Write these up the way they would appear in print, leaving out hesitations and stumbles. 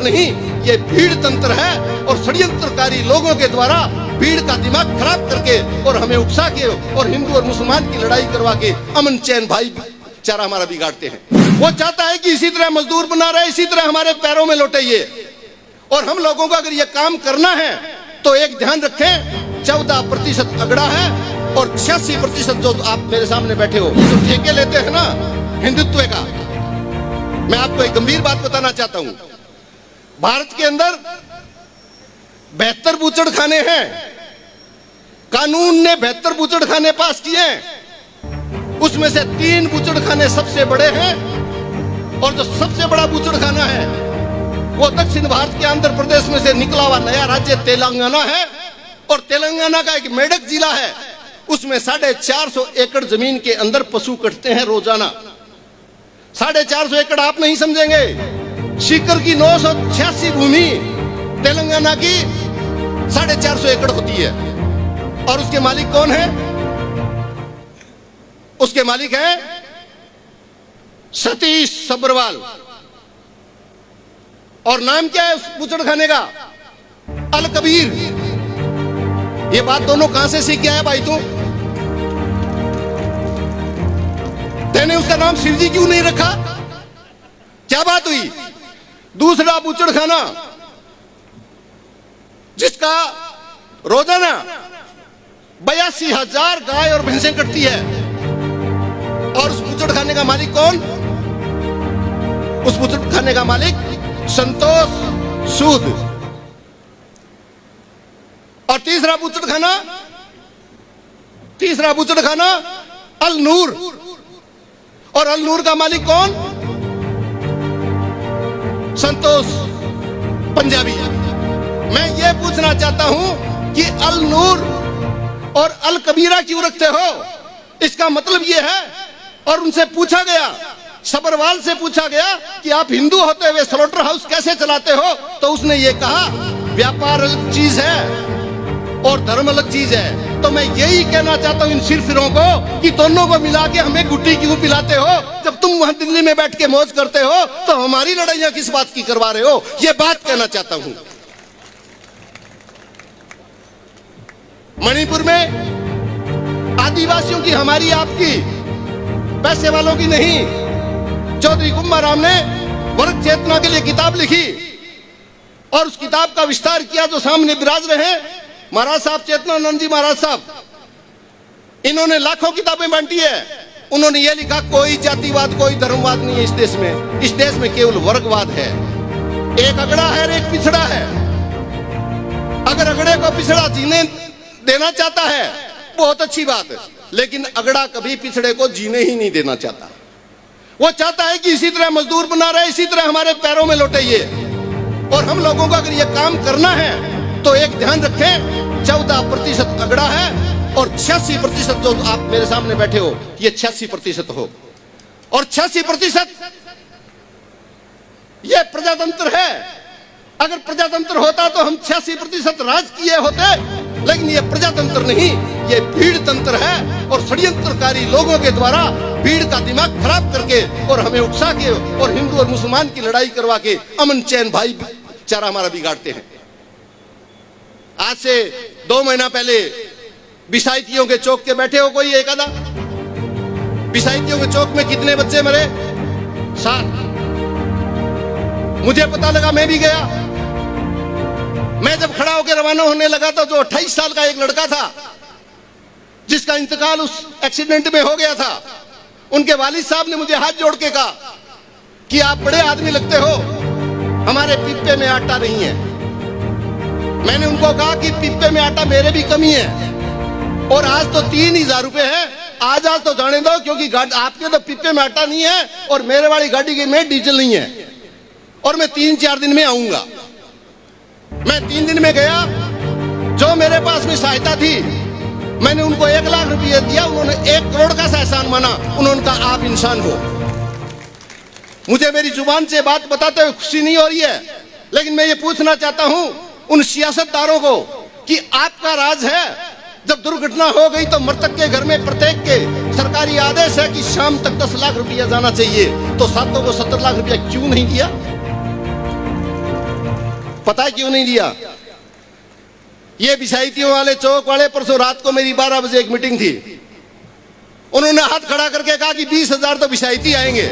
तंत्र नहीं, ये भीड़ तंत्र है और षड्यंत्रकारी लोगों के द्वारा भीड़ का दिमाग खराब करके और हमें उकसा के और हिंदू और मुसलमान की लड़ाई करवा के अमन चैन भाईचारा हमारा बिगाड़ते हैं। वो चाहता है कि इसी तरह मजदूर बना रहे, इसी तरह हमारे पैरों में लौटे ये। और हम लोगों को अगर ये काम करना है तो एक ध्यान रखें, 14% अगड़ा है और 86% जो आप मेरे सामने बैठे हो जो ठेके लेते हैं ना हिंदुत्व का। मैं आपको एक गंभीर बात बताना चाहता हूं, भारत के अंदर 72 बूचड़खाने हैं। कानून ने 72 बूचड़खाने पास किए, उसमें से 3 बूचड़खाने सबसे बड़े हैं और जो सबसे बड़ा बूचड़खाना है वो दक्षिण भारत के आंध्र प्रदेश में से निकला हुआ नया राज्य तेलंगाना है। और तेलंगाना का एक मेडक जिला है, उसमें 450 एकड़ जमीन के अंदर पशु कटते हैं रोजाना। 450 एकड़ आप नहीं समझेंगे, सीकर की 986 भूमि तेलंगाना की 450 एकड़ होती है। और उसके मालिक कौन है? उसके मालिक है सतीश सब्रवाल। और नाम क्या है उस बूचड़खाने का? अल कबीर। ये बात दोनों कहां से सीख गया है भाई तू? तेने उसका नाम शिवजी क्यों नहीं रखा? क्या बात हुई? दूसरा बूचड़खाना जिसका रोजाना 82,000 गाय और भैंसें कटती है। और उस बूचड़खाने का मालिक कौन? उस बूचड़खाने का मालिक संतोष सूद। और तीसरा बूचड़खाना अल नूर। और अल नूर का मालिक कौन? संतोष पंजाबी। मैं ये पूछना चाहता हूं कि अल नूर और अल कबीरा क्यों रखते हो? इसका मतलब ये है। और उनसे पूछा गया, सबरवाल से पूछा गया कि आप हिंदू होते हुए स्लॉटर हाउस कैसे चलाते हो? तो उसने ये कहा व्यापार अलग चीज है और धर्म अलग चीज है। तो मैं यही कहना चाहता हूं इन सिरफिरों को कि दोनों को मिला के हमें गुड्डी क्यों पिलाते हो? जब तुम वहां दिल्ली में बैठ के मौज करते हो तो हमारी लड़ाइयां किस बात की करवा रहे हो? ये बात कहना चाहता हूं। मणिपुर में आदिवासियों की, हमारी, आपकी, पैसे वालों की नहीं। चौधरी कुंभाराम ने वर्ग चेतना के लिए किताब लिखी और उस किताब का विस्तार किया। जो सामने विराज रहे महाराज साहब, चेतनानंद जी महाराज साहब, इन्होंने लाखों किताबें बांटी है। उन्होंने ये लिखा कोई जातिवाद कोई धर्मवाद नहीं है इस देश में। इस देश में केवल वर्गवाद है। एक अगड़ा है और एक पिछड़ा है। अगर अगड़े को पिछड़ा जीने देना चाहता है बहुत अच्छी बात है, लेकिन अगड़ा कभी पिछड़े को जीने ही नहीं देना चाहता। वो चाहता है कि इसी तरह मजदूर बना रहे, इसी तरह हमारे पैरों में लौटे ये। और हम लोगों को अगर ये काम करना है तो एक ध्यान रखें, 14% अगड़ा है और 86% जो आप मेरे सामने बैठे हो ये 86% हो। और 86% ये प्रजातंत्र है। अगर प्रजातंत्र होता तो हम 86% राज किए होते, लेकिन ये प्रजातंत्र नहीं, ये भीड़ तंत्र है और षड्यंत्रकारी लोगों के द्वारा भीड़ का दिमाग खराब करके और हमें उकसा के और हिंदू और मुसलमान की लड़ाई करवा के अमन चैन भाईचारा हमारा बिगाड़ते हैं। आज से 2 महीना पहले बिसाइतियों के चौक के बैठे हो कोई एक आधा? बिसाइतियों के चौक में कितने बच्चे मरे? 7। मुझे पता लगा, मैं भी गया। मैं जब खड़ा होकर रवाना होने लगा तो जो 28 साल का एक लड़का था जिसका इंतकाल उस एक्सीडेंट में हो गया था, उनके वालिद साहब ने मुझे हाथ जोड़ के कहा कि आप बड़े आदमी लगते हो, हमारे पिप्पे में आटा नहीं है। मैंने उनको कहा कि पिप्पे में आटा मेरे भी कमी है और आज तो 3000 रुपए है। आज तो जाने दो, क्योंकि आपके तो पिप्पे में आटा नहीं है और मेरे वाली गाड़ी में डीजल नहीं है और मैं 3-4 दिन में आऊंगा। मैं 3 दिन में गया। जो मेरे पास में सहायता थी मैंने उनको 1 लाख रुपये दिया। उन्होंने 1 करोड़ का एहसान माना। उन्होंने कहा आप इंसान हो। मुझे मेरी जुबान से बात बताते हुए खुशी नहीं हो रही है, लेकिन मैं ये पूछना चाहता हूं उन सियासतदारों को कि आपका राज है, जब दुर्घटना हो गई तो मृतक के घर में प्रत्येक के सरकारी आदेश है कि शाम तक 10 लाख रुपया जाना चाहिए, तो सातों को 70 लाख रुपया क्यों नहीं दिया? पता है क्यों नहीं दिया? ये बिसाइतियों वाले चौक वाले परसों रात को मेरी 12 बजे एक मीटिंग थी, उन्होंने हाथ खड़ा करके कहा कि 20,000 तो बिसाइती आएंगे।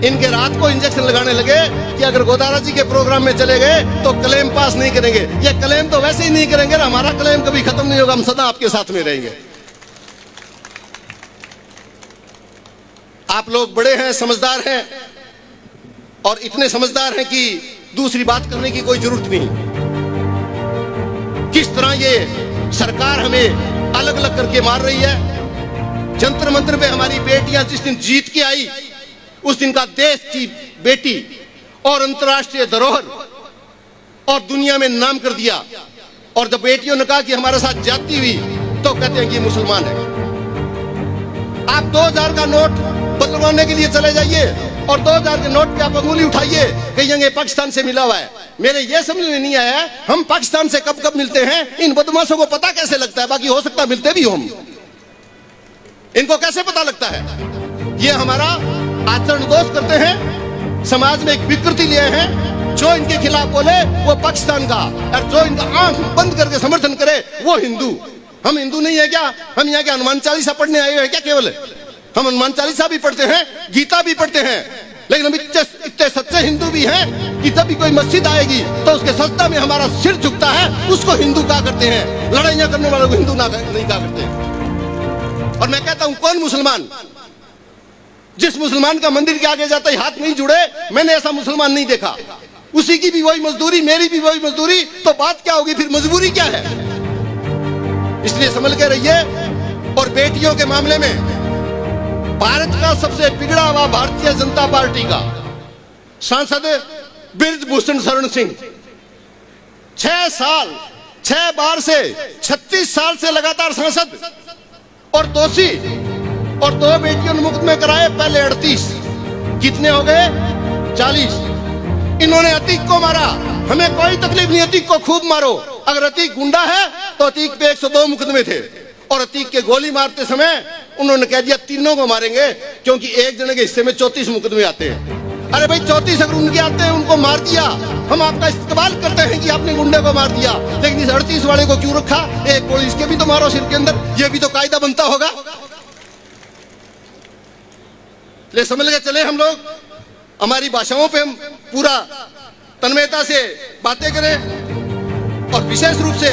इनके रात को इंजेक्शन लगाने लगे कि अगर गोदारा जी के प्रोग्राम में चले गए तो क्लेम पास नहीं करेंगे। ये क्लेम तो वैसे ही नहीं करेंगे, हमारा क्लेम कभी खत्म नहीं होगा, हम सदा आपके साथ में रहेंगे। आप लोग बड़े हैं, समझदार हैं, और इतने समझदार हैं कि दूसरी बात करने की कोई जरूरत नहीं। किस तरह ये सरकार हमें अलग अलग करके मार रही है। जंतर मंतर पे हमारी बेटियां जिस दिन जीत के आई, उस दिन का देश की बेटी और अंतर्राष्ट्रीय धरोहर और दुनिया में नाम कर दिया। और जब बेटियों ने कहा कि हमारे साथ ज्यादती हुई तो कहते हैं कि मुसलमान है। आप 2000 का नोट बदलवाने के लिए चले जाइए और 2000 के नोट पे आप अंगुली उठाइए, कहेंगे पाकिस्तान से मिला हुआ है। मेरे ये समझ में नहीं आया हम पाकिस्तान से कब कब मिलते हैं, इन बदमाशों को पता कैसे लगता है? बाकी हो सकता है मिलते भी हो हम, इनको कैसे पता लगता है? ये हमारा आचरण दोष करते हैं, समाज में एक विकृति लिए हैं। जो इनके खिलाफ बोले वो पाकिस्तान का, और जो इनका आंख बंद करके समर्थन करे वो हिंदू। हम हिंदू नहीं है क्या? हम यहाँ के हनुमान चालीसा पढ़ने आए हैं क्या? केवल हम हनुमान चालीसा भी पढ़ते हैं, गीता भी पढ़ते हैं, लेकिन हम इतने सच्चे हिंदू भी हैं कि जब भी कोई मस्जिद आएगी तो उसके सजदा में हमारा सिर झुकता है, उसको हिंदू कहा करते हैं। लड़ाइयां करने वालों को हिंदू नहीं कहा करते हैं। और मैं कहता हूं कौन मुसलमान? जिस मुसलमान का मंदिर के आगे जाता ही हाथ नहीं जुड़े, मैंने ऐसा मुसलमान नहीं देखा। उसी की भी वही मजदूरी, मेरी भी वही मजदूरी, तो बात क्या होगी फिर? मजबूरी क्या है? इसलिए समझ के रहिए। और बेटियों के मामले में भारत का सबसे बिगड़ा हुआ भारतीय जनता पार्टी का सांसद बृजभूषण शरण सिंह 6 बार से 36 साल से लगातार सांसद और दोषी, और 2 बेटियों ने मुकदमे कराए, पहले 38, कितने हो गए? 40। इन्होंने अतीक को मारा, हमें कोई तकलीफ नहीं, अतीक को खूब मारो। अगर अतीक गुंडा है तो अतीक पे 102 मुकदमे थे, और अतीक के गोली मारते समय उन्होंने कह दिया तीनों को मारेंगे, क्योंकि एक जने के हिस्से में 34 मुकदमे आते हैं। अरे भाई 34 अगर उनके आते हैं, उनको मार दिया, हम आपका इस्तेमाल करते हैं कि आपने गुंडे को मार दिया, लेकिन इस 38 वाले को क्यों रखा? एक गोली इसके भी तो मारो सिर के अंदर, ये भी तो कायदा बनता होगा। ले समझ के चले हम लोग, हमारी भाषाओं पे हम पूरा तन्मयता से बातें करें, और विशेष रूप से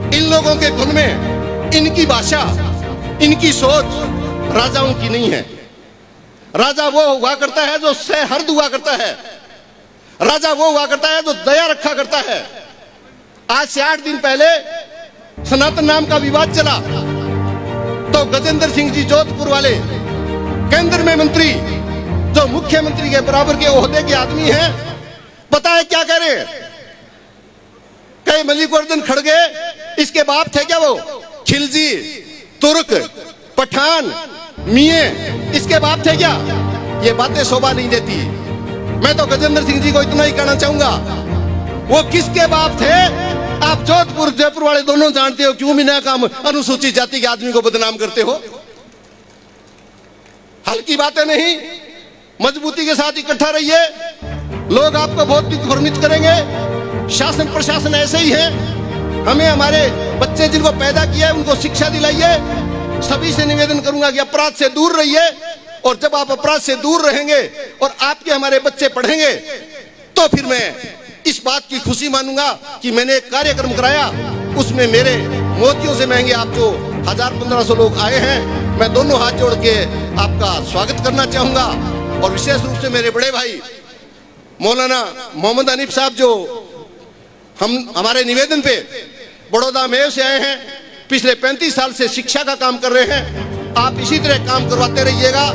इन लोगों के गुण में इनकी भाषा, इनकी सोच राजाओं की नहीं है। राजा वो हुआ करता है जो सहर्द हुआ करता है, राजा वो हुआ करता है जो दया रखा करता है। आज से 8 दिन पहले सनातन नाम का विवाद चला, तो गजेंद्र सिंह जी जोधपुर वाले, केंद्र में मंत्री, जो मुख्यमंत्री के बराबर के ओहदे के आदमी हैं, पता है क्या कह रहे हैं? कई मल्लिकार्जुन खड़गे इसके बाप थे क्या? वो खिलजी, तुर्क, पठान, मिये इसके बाप थे क्या? ये बातें शोभा नहीं देती। मैं तो गजेंद्र सिंह जी को इतना ही कहना चाहूंगा, वो किसके बाप थे? आप जोधपुर जयपुर वाले दोनों जानते हो, क्यों बिना काम अनुसूचित जाति के आदमी को बदनाम करते हो? हल्की बातें नहीं, मजबूती के साथ इकट्ठा रहिए। लोग आपको बहुत भ्रमित करेंगे, शासन प्रशासन ऐसे ही है। हमें हमारे बच्चे जिनको पैदा किया है उनको शिक्षा दिलाइए। सभी से निवेदन करूंगा कि अपराध से दूर रहिए, और जब आप अपराध से दूर रहेंगे और आपके हमारे बच्चे पढ़ेंगे, तो फिर मैं इस बात की खुशी मानूंगा कि मैंने एक कार्यक्रम कराया, उसमें मेरे मोतियों से महंगे आप जो 1000-1500 लोग आए हैं, मैं दोनों हाथ जोड़ के आपका स्वागत करना चाहूंगा। और विशेष रूप से मेरे बड़े भाई मौलाना मोहम्मद हनीफ साहब, जो हमारे निवेदन पे बड़ौदा मेव से आए हैं, पिछले 35 साल से शिक्षा का काम कर रहे हैं। आप इसी तरह काम करवाते रहिएगा,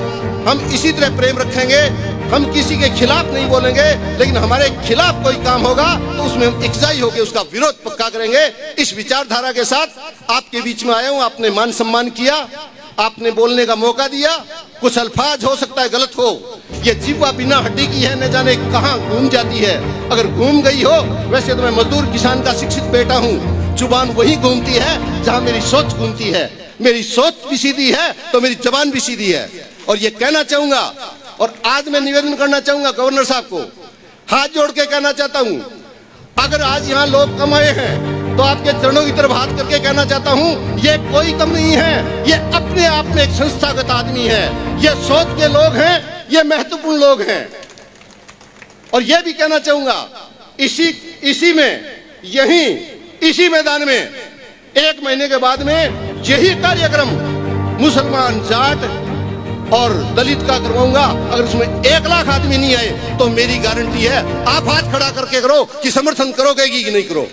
हम इसी तरह प्रेम रखेंगे। हम किसी के खिलाफ नहीं बोलेंगे, लेकिन हमारे खिलाफ कोई काम होगा तो उसमें हम इकसाई होकर उसका विरोध पक्का करेंगे। इस विचारधारा के साथ आपके बीच में आया हूं। आपने मान सम्मान किया, आपने बोलने का मौका दिया। कुछ अल्फाज हो सकता है गलत हो, ये जीवा बिना हड्डी की है, न जाने कहां घूम जाती है। अगर घूम गई हो, वैसे तो मैं मजदूर किसान का शिक्षित बेटा हूं, जुबान वही घूमती है जहां मेरी सोच घूमती है। मेरी सोच भी सीधी है तो मेरी जबान भी सीधी है। और ये कहना चाहूंगा, और आज मैं निवेदन करना चाहूंगा गवर्नर साहब को, हाथ जोड़ के कहना चाहता हूं, अगर आज यहां लोग कम आए हैं तो आपके चरणों की तरफ हाथ करके कहना चाहता हूं, ये कोई कम नहीं है, ये अपने आप में एक संस्थागत आदमी है, ये सोच के लोग हैं, ये महत्वपूर्ण लोग हैं। और यह भी कहना चाहूंगा, इसी में, यहीं इसी मैदान में 1 महीने के बाद में यही कार्यक्रम मुसलमान, जाट और दलित का करवाऊंगा। अगर उसमें 1 लाख आदमी नहीं आए तो मेरी गारंटी है, आप हाथ खड़ा करके करो कि समर्थन करोगे कि नहीं करो।